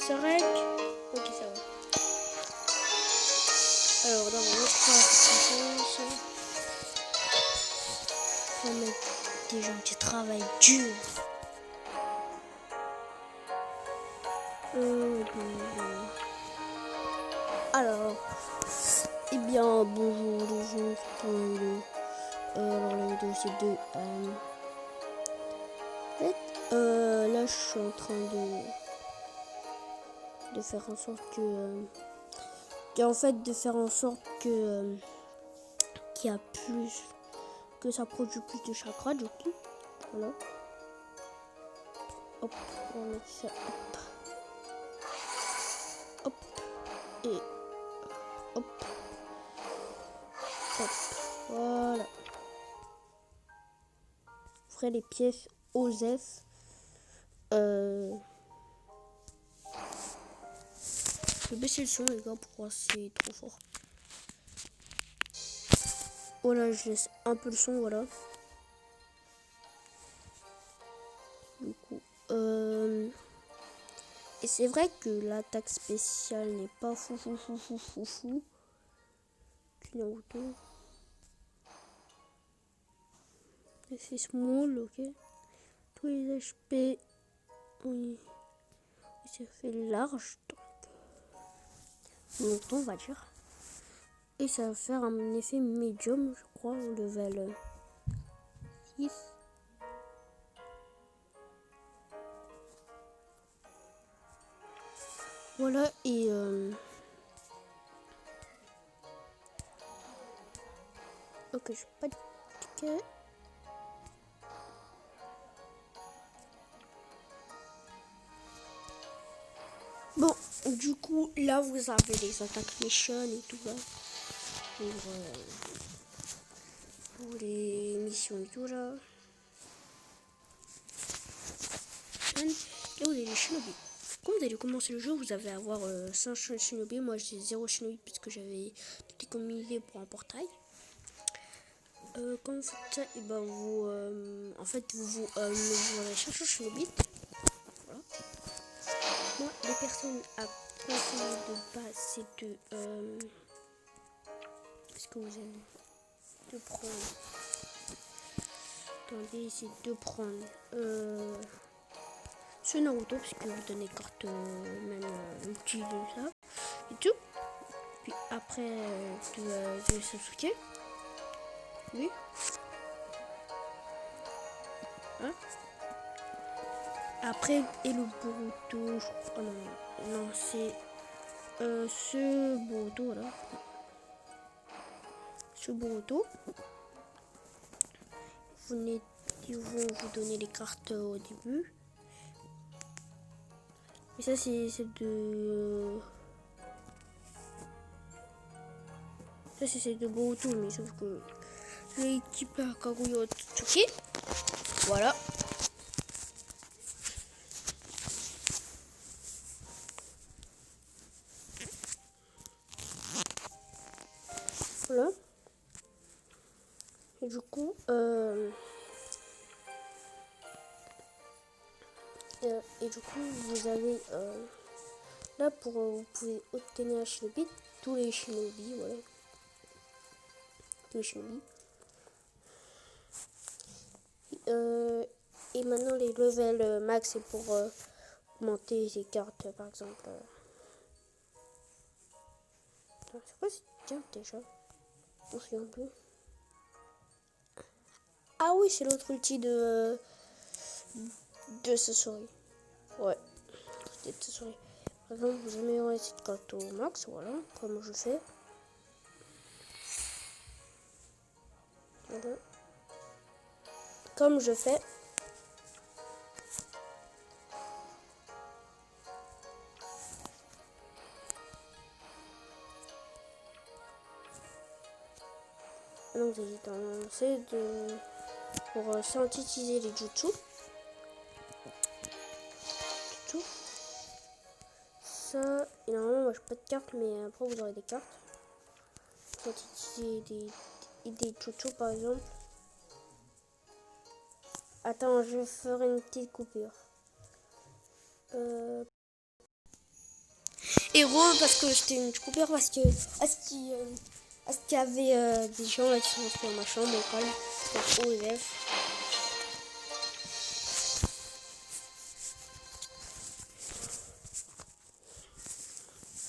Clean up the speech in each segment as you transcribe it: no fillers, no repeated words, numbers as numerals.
C'est rec. Ok, ça va. Alors, dans mon autre application, faut mettre des gens qui travaillent dur. Alors, eh bien, bonjour les gens, c'est pour la vidéo. Alors, la vidéo c'est de. Là, je suis en train de faire en sorte de faire en sorte que qu'il y a plus, que ça produit plus de chakras du coup. Voilà. Hop, on va mettre ça. Hop. Hop. Et hop. Hop. Voilà. Je ferai les pièces OSEF. Je vais baisser le son les gars, pourquoi c'est trop fort. Voilà, je laisse un peu le son, voilà. Du coup, et c'est vrai que l'attaque spéciale n'est pas fou. Naruto. C'est small, ok. Tous les HP, oui, c'est fait large, donc on va dire. Et ça va faire un effet médium, je crois, au level 6. Voilà, et ok, je vais pas ticket. Bon, du coup, là, vous avez les attaques mission et tout là. Pour les missions et tout là. Là, vous avez les shinobi. Quand vous allez commencer le jeu, vous allez avoir 5 shinobi. Moi, j'ai 0 shinobi parce que j'avais tout économisé pour un portail. Quand vous faites ça, et ben vous, en fait, vous allez chercher un shinobi. Voilà. Moi, les personnes à conseiller de base, c'est de... est-ce que vous allez de prendre... Attendez, c'est de prendre... ce Naruto, parce que vous donnez carte même multi de ça. Et tout. Puis après, de Sasuke. Oui. Hein? Après, et le Boruto, je crois... non, c'est... ce Boruto, là. Ce Boruto. Ils vont vous donner les cartes au début. Et ça, c'est de... ça, c'est de Boruto, mais sauf que... l'équipe à Kaguya Otsutsuki. Voilà. Voilà. Et du coup, vous avez là pour vous pouvez obtenir un shinobi, tous les shinobi, voilà, tous les shinobi. Et maintenant les levels max c'est pour augmenter ces cartes, par exemple. C'est quoi cette carte déjà? On se souvient plus. Ah oui, c'est l'autre ulti de Sasori. Ouais, c'était de Sasori. Par exemple, vous améliorez cette carte au max, voilà, comme je fais. Voilà. Comme je fais. Donc vous allez lancer pour synthétiser les jutsu. Ça, et normalement moi j'ai pas de carte, mais après vous aurez des cartes. Synthétiser des jutsu par exemple. Attends, je ferai une petite coupure. héros parce que j'étais une coupure parce que à ce qu'il y avait des gens là qui sont rentrés dans ma chambre au calme pour OEF.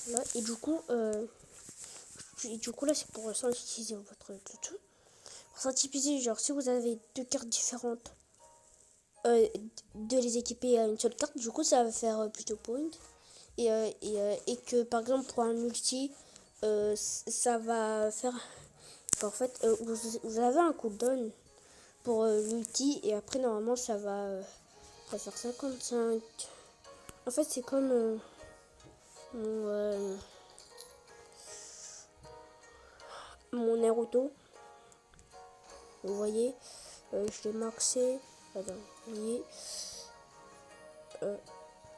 Voilà, et du coup là c'est pour synthétiser votre tout. Pour synthétiser, genre si vous avez deux cartes différentes, de les équiper à une seule carte, du coup ça va faire plutôt point. Et que par exemple pour un multi, ça va faire. En fait, vous avez un cooldown pour l'ulti et après normalement ça va faire 55. En fait c'est comme mon Naruto. Vous voyez, je l'ai maxé. Attends, vous voyez.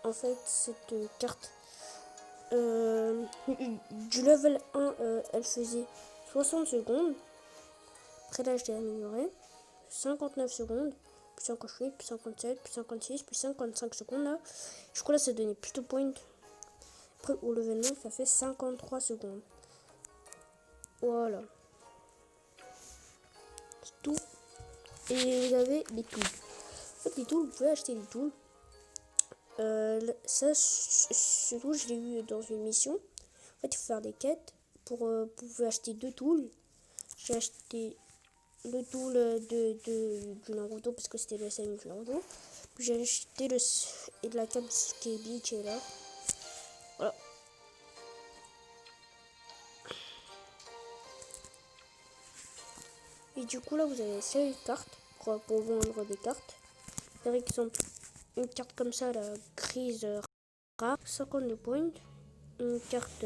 En fait cette carte du level 1 elle faisait 60 secondes. Après là je l'ai amélioré. 59 secondes, puis 58, puis 57, puis 56, puis 55 secondes là. Du coup là ça donnait plutôt point. Après au level 9 ça fait 53 secondes. Voilà. C'est tout. Et vous avez les tools. En fait les tools, vous pouvez acheter les tools. Ce tool je l'ai eu dans une mission. En fait il faut faire des quêtes pour vous pouvez acheter deux tools. J'ai acheté le tool du Naruto parce que c'était le SAM du Naruto. Puis j'ai acheté et de la carte KB qui est là. Voilà. Et du coup là vous avez 16 cartes pour vendre des cartes. Par exemple une carte comme ça, la grise rare, 52 points. Une carte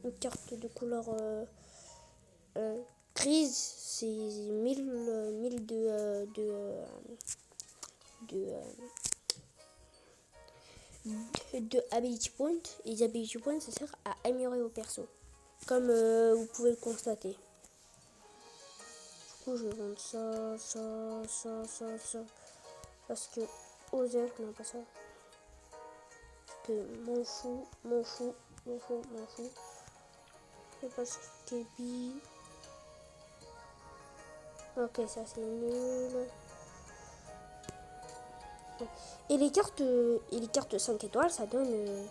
une carte de couleur grise, c'est 1000 de ability point. Et les ability points ça sert à améliorer vos persos, comme vous pouvez le constater. Du coup je vais vendre ça parce que Osef, non pas ça, parce que m'en fous. C'est parce que ok ça c'est nul. Et les cartes 5 étoiles ça donne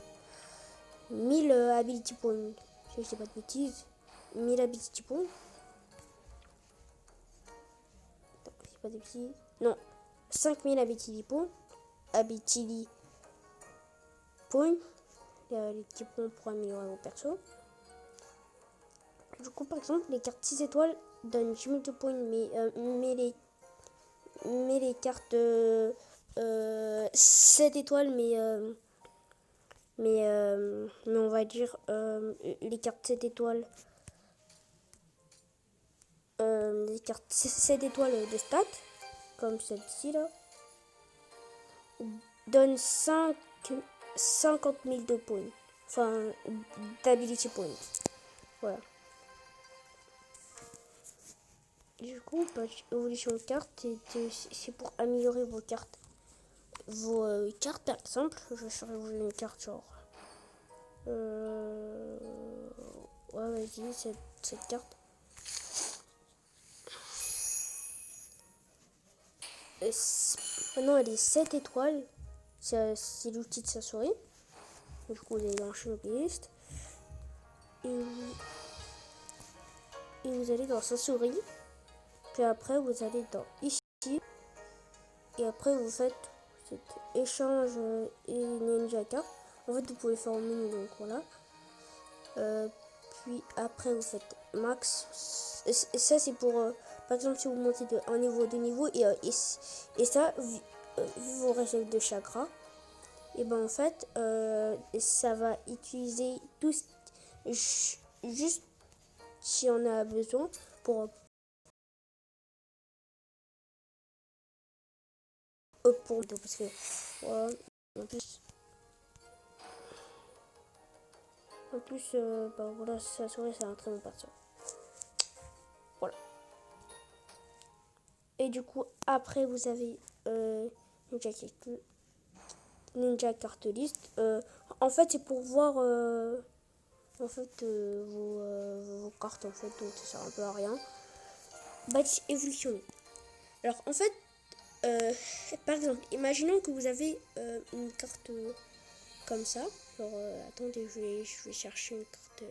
1000 ability points. Si je dis pas de bêtises, 1000 ability points. Non, c'est pas de bêtises. Non, 5000 ability points. Ability points. Les petits points pour améliorer vos persos. Du coup, par exemple, les cartes 6 étoiles donnent 10 000 de points, mais les cartes 7 étoiles, mais on va dire les cartes 7 étoiles, les cartes 7 étoiles de stats, comme celle-ci là, donnent 50 000 de points, enfin d'ability points. Voilà. Du coup, évolution de carte, c'est pour améliorer vos cartes. Vos cartes, par exemple, je ferai vous une carte genre. Ouais, vas-y, cette carte. Maintenant, elle est 7 étoiles. C'est l'outil de sa souris. Du coup, vous allez dans Shopify. Et vous allez dans sa souris. Puis après, vous allez dans ici. Et après, vous faites cet échange et ninja carte. En fait, vous pouvez faire au menu, donc voilà. Puis après, vous faites max. Et ça, c'est pour, par exemple, si vous montez de un niveau, deux niveaux. Et ça, vu vos réserves de chakra, et ben en fait, ça va utiliser tout juste si on a besoin pour parce que en plus bah voilà, sa souris c'est un très bon perso. Voilà. Et du coup après vous avez une jaquette Ninja carte list. En fait, c'est pour voir vos cartes en fait, donc ça sert un peu à rien. Badge évolutionné. Alors en fait, par exemple, imaginons que vous avez une carte comme ça. Alors attendez, je vais chercher une carte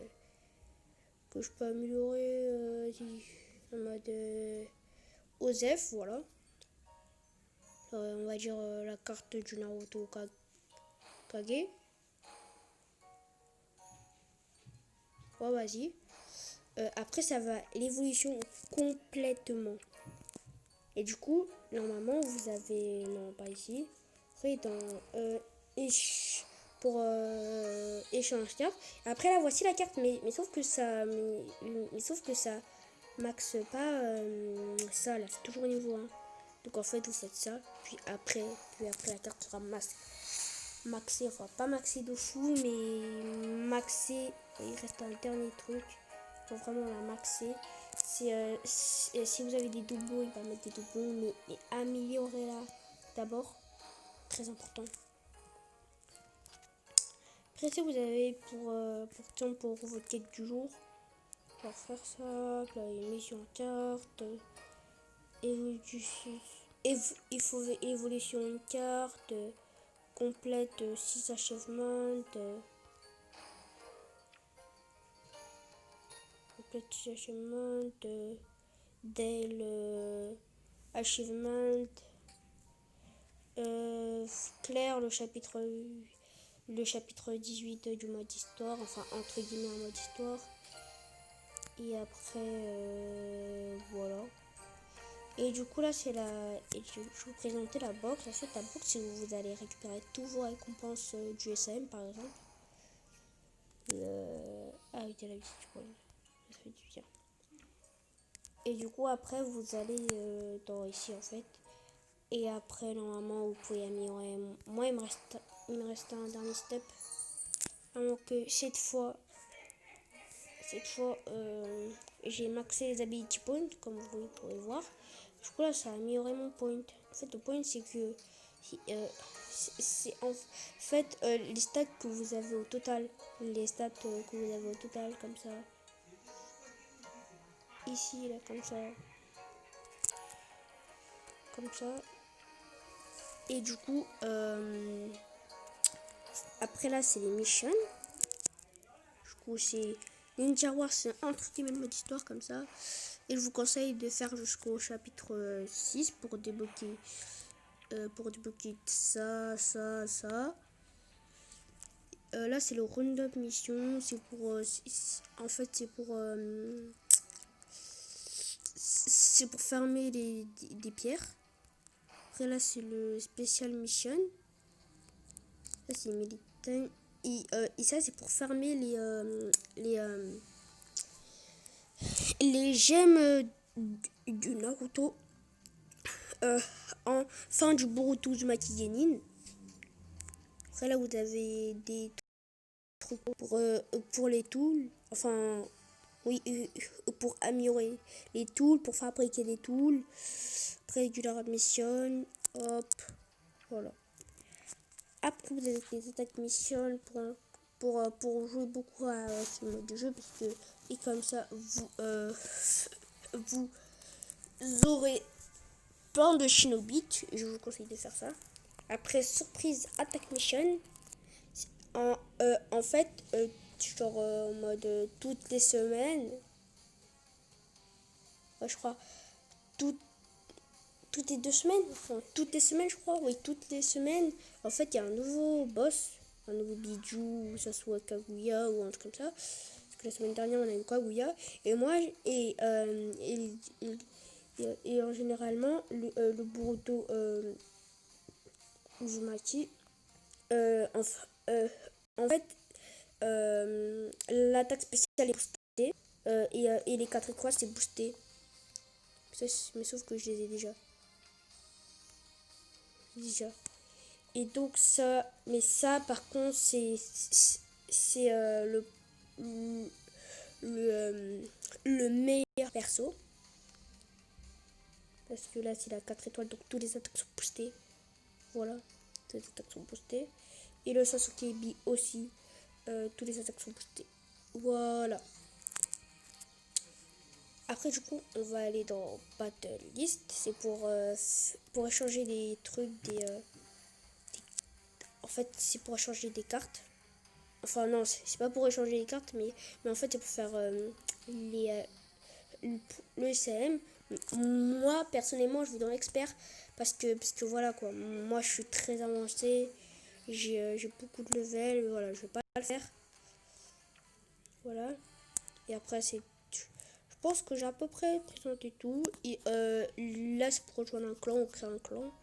que je peux améliorer en mode Osef, voilà. Alors, on va dire la carte du Naruto Kage. Ouais, vas-y. Après, ça va l'évolution complètement. Et du coup, normalement, vous avez... Non, pas ici. Après, dans... pour échange carte. Après, là, voici la carte. Mais sauf que ça... Mais sauf que ça max pas ça, là. C'est toujours au niveau 1. Donc, en fait, vous faites ça. Puis après la carte sera maxée. Enfin, pas maxée de fou, mais maxée. Il reste un dernier truc. Faut vraiment la maxer. Si vous avez des doublons, il va mettre des doublons, mais améliorez-la d'abord, très important. Après, si vous avez pour votre quête du jour, pour faire ça, là, une mission carte, il faut évolution une carte, complète 6 achievements. Achievement, Dale Achievement, Claire, le chapitre 18 du mode histoire, enfin entre guillemets un mode histoire. Et après, voilà. Et du coup là c'est je vais vous présenter la box. En fait la box c'est où vous allez récupérer tous vos récompenses du SM par exemple. Ah oui, t'as la visite du problème. Ça fait du bien. Et du coup après vous allez dans ici en fait. Et après normalement vous pouvez améliorer. Moi il me reste un dernier step. Alors que cette fois j'ai maxé les ability points comme vous pouvez voir. Du coup là ça a amélioré mon point. En fait le point c'est que c'est en fait les stats que vous avez au total. Les stats que vous avez au total comme ça. Ici là comme ça. Comme ça. Et du coup après là c'est les missions. Du coup c'est Ninja Wars, c'est entre guillemets le mode histoire comme ça. Et je vous conseille de faire jusqu'au chapitre 6 pour débloquer ça. Là c'est le round-up mission. C'est pour en fait c'est pour farmer des pierres. Après là c'est le special mission. Ça c'est militant. Et ça c'est pour farmer les gemmes du Naruto en fin du Boruto Uzumaki Genin. Après là vous avez des trucs pour les tools. Enfin oui, pour améliorer les tools, pour fabriquer des tools. Après du mission. Hop. Voilà. Après vous avez des attaques mission pour jouer beaucoup à ce mode de jeu parce que et comme ça vous aurez plein de shinobi. Je vous conseille de faire ça. Après surprise attaque mission, en fait genre en mode toutes les semaines, ouais, je crois toutes les 2 semaines, enfin toutes les semaines je crois, oui toutes les semaines, en fait il y a un nouveau boss, un nouveau bijou, ou ça soit Kaguya ou un truc comme ça. Parce que la semaine dernière on a eu Kaguya et moi et en généralement le Boruto Uzumaki en fait l'attaque spéciale est boostée et les 4 étoiles c'est boosté. Ça, mais sauf que je les ai déjà. Et donc ça, mais ça par contre c'est le meilleur perso. Parce que là c'est la 4 étoiles donc tous les attaques sont boostés. Voilà. les attaques sont boostées. Et le Sasuke Bi aussi, tous les attaques sont boostées. Voilà. Après du coup on va aller dans Battle List. C'est pour échanger des trucs, en fait c'est pour échanger des cartes. Enfin non, c'est pas pour échanger les cartes, mais en fait c'est pour faire le CM. Moi personnellement je vais dans l'expert parce que voilà quoi, moi je suis très avancé, j'ai beaucoup de level, voilà, je vais pas le faire. Voilà. Et après c'est, je pense que j'ai à peu près présenté tout. Et là c'est pour rejoindre un clan, on crée un clan.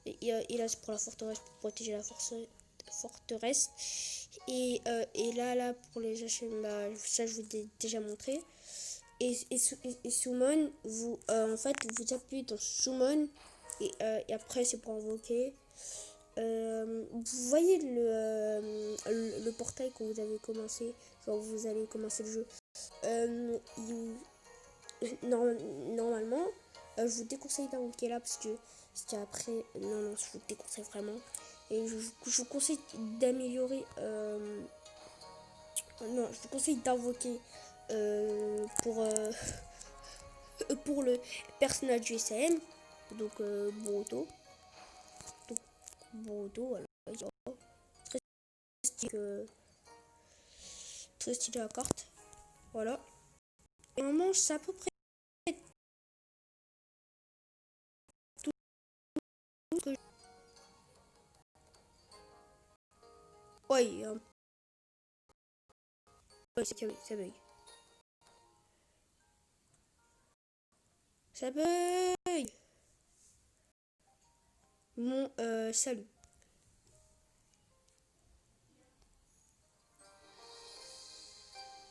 Et là c'est pour la forteresse, pour protéger la forteresse. Et là pour les HM, bah, ça je vous ai déjà montré. Et summon, en fait vous appuyez dans summon et après c'est pour invoquer. Vous voyez le portail que vous avez commencé, quand vous allez commencer le jeu. Normalement, je vous déconseille d'invoquer là parce que après, non, je vous déconseille vraiment. Et je vous conseille d'améliorer. Non, je vous conseille d'invoquer pour le personnage du SM, donc Boruto. Donc Boruto, voilà. Très stylé, très stylé la carte. Voilà. Et on mange, c'est à peu près tout que. Ouais, ouais, ça bug. Ça bug. Bon, salut.